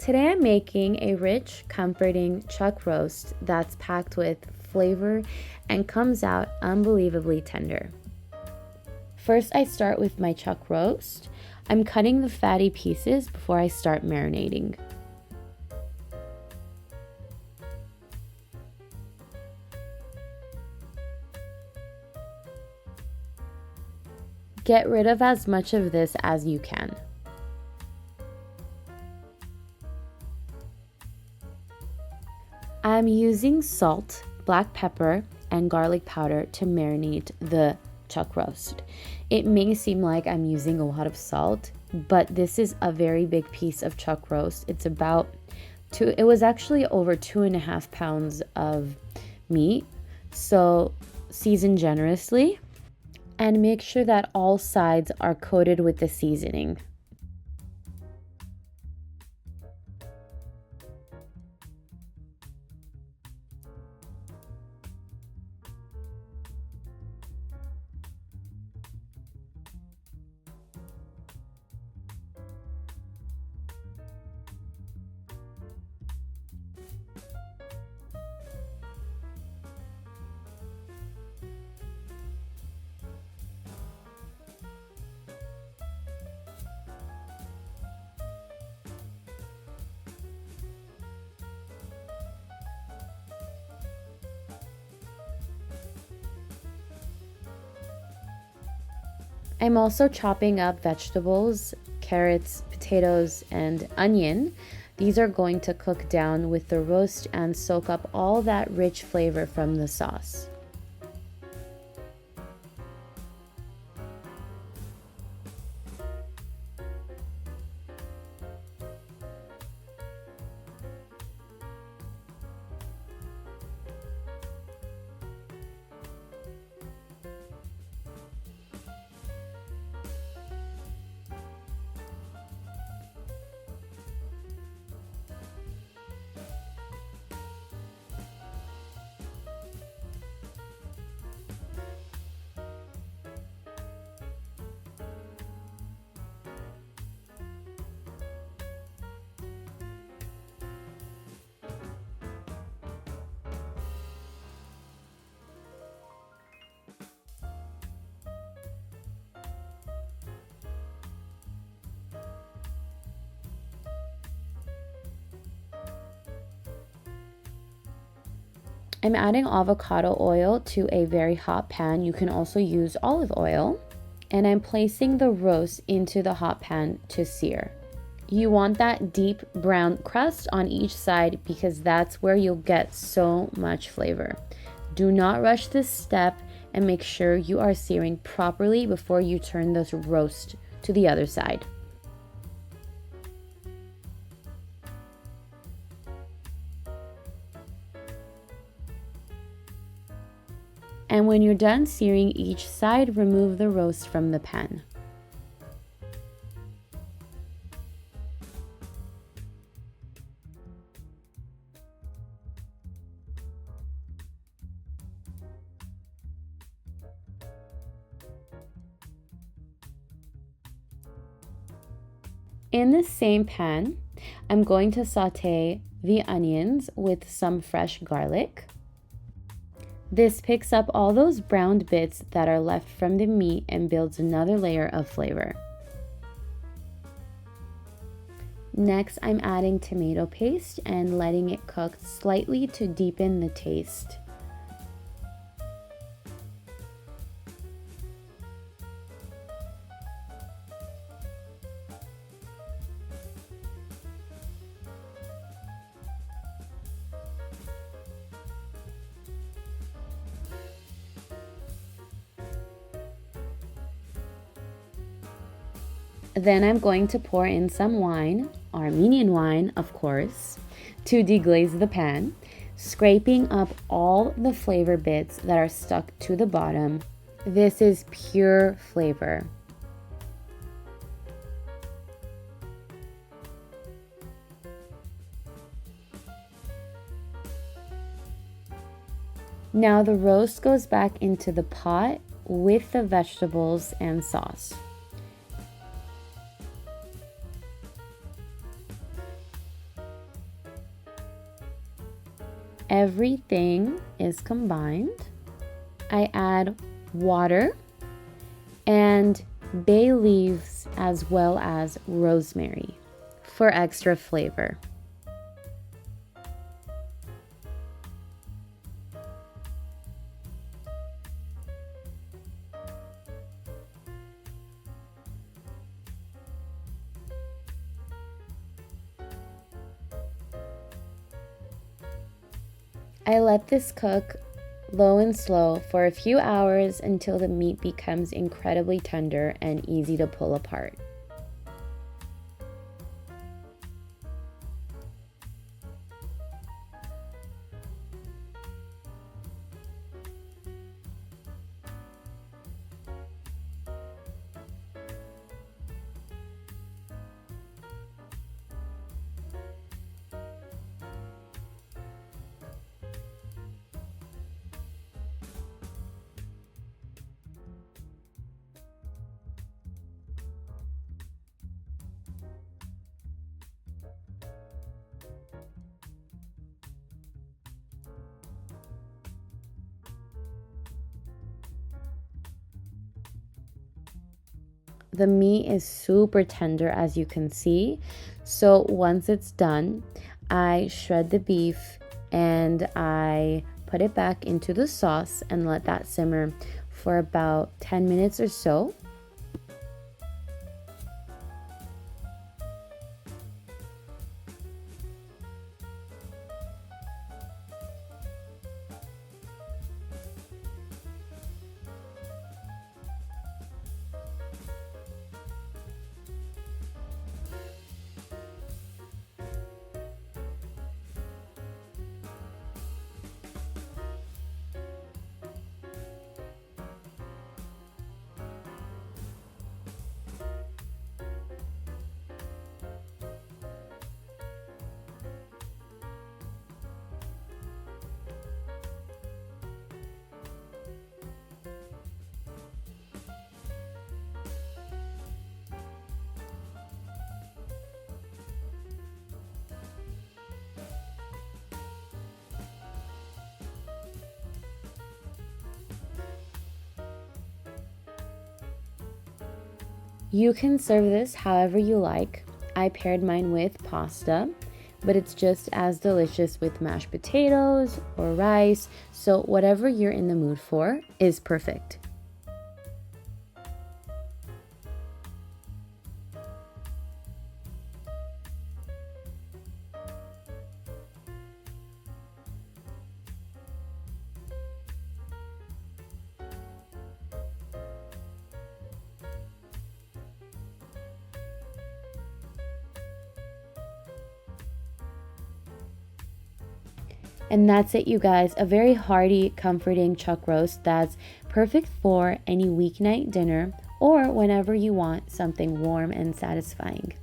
Today I'm making a rich, comforting chuck roast that's packed with flavor and comes out unbelievably tender. First, I start with my chuck roast. I'm cutting the fatty pieces before I start marinating. Get rid of as much of this as you can. I'm using salt, black pepper, and garlic powder to marinate the chuck roast. It may seem like I'm using a lot of salt, but this is a very big piece of chuck roast. It was actually over 2.5 pounds of meat, so season generously and make sure that all sides are coated with the seasoning. I'm also chopping up vegetables, carrots, potatoes, and onion. These are going to cook down with the roast and soak up all that rich flavor from the sauce. I'm adding avocado oil to a very hot pan. You can also use olive oil. And I'm placing the roast into the hot pan to sear. You want that deep brown crust on each side because that's where you'll get so much flavor. Do not rush this step and make sure you are searing properly before you turn this roast to the other side. And when you're done searing each side, remove the roast from the pan. In the same pan, I'm going to saute the onions with some fresh garlic. This picks up all those browned bits that are left from the meat and builds another layer of flavor. Next, I'm adding tomato paste and letting it cook slightly to deepen the taste. Then I'm going to pour in some wine, Armenian wine, of course, to deglaze the pan, scraping up all the flavor bits that are stuck to the bottom. This is pure flavor. Now the roast goes back into the pot with the vegetables and sauce. everything is combined, I add water and bay leaves as well as rosemary for extra flavor. I let this cook low and slow for a few hours until the meat becomes incredibly tender and easy to pull apart. The meat is super tender, as you can see. So once it's done, I shred the beef and I put it back into the sauce and let that simmer for about 10 minutes or so. You can serve this however you like. I paired mine with pasta, but it's just as delicious with mashed potatoes or rice, so whatever you're in the mood for is perfect. And that's it, you guys. A very hearty, comforting chuck roast that's perfect for any weeknight dinner or whenever you want something warm and satisfying.